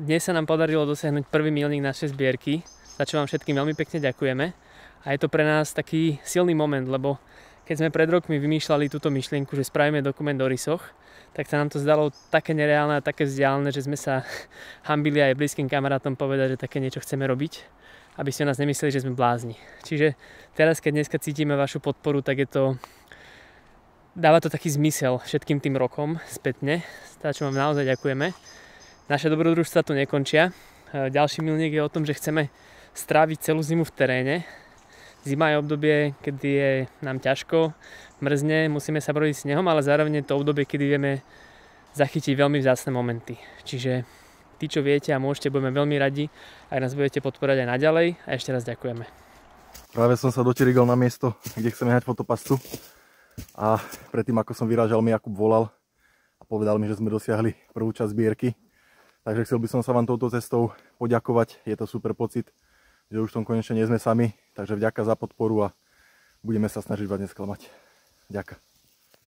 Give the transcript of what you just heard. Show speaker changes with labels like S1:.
S1: Dnes sa nám podarilo dosiahnuť prvý milník našej zbierky, za čo vám všetkým veľmi pekne ďakujeme. A je to pre nás taký silný moment, lebo keď sme pred rokmi vymýšľali túto myšlienku, že spravíme dokument o rysoch, tak sa nám to zdalo také nereálne a také vzdialené, že sme sa hanbili aj blízkym kamarátom povedať, že také niečo chceme robiť, aby ste nás nemysleli, že sme blázni. Čiže teraz, keď dneska cítime vašu podporu, tak dáva to taký zmysel všetkým tým rokom spätne, za čo vám naozaj ďakujeme. Naše dobrodružstva tu nekončia. Ďalší milník je o tom, že chceme stráviť celú zimu v teréne. Zima je obdobie, kedy je nám ťažko, mrzne, musíme sa brodiť snehom, ale zároveň je to obdobie, kedy vieme zachytiť veľmi vzácne momenty. Čiže tí, čo viete a môžete, budeme veľmi radi, ak nás budete podporať aj naďalej. A ešte raz ďakujeme.
S2: Práve som sa dočirigal na miesto, kde chceme nehať fotopascu. A predtým, ako som vyrážal, mi Jakub volal a povedal mi, že sme dosiahli prvú časť zbierky. Takže chcel by som sa vám touto cestou poďakovať. Je to super pocit, že už v tom konečne nie sme sami. Takže vďaka za podporu a budeme sa snažiť vás nesklamať. Ďakujem.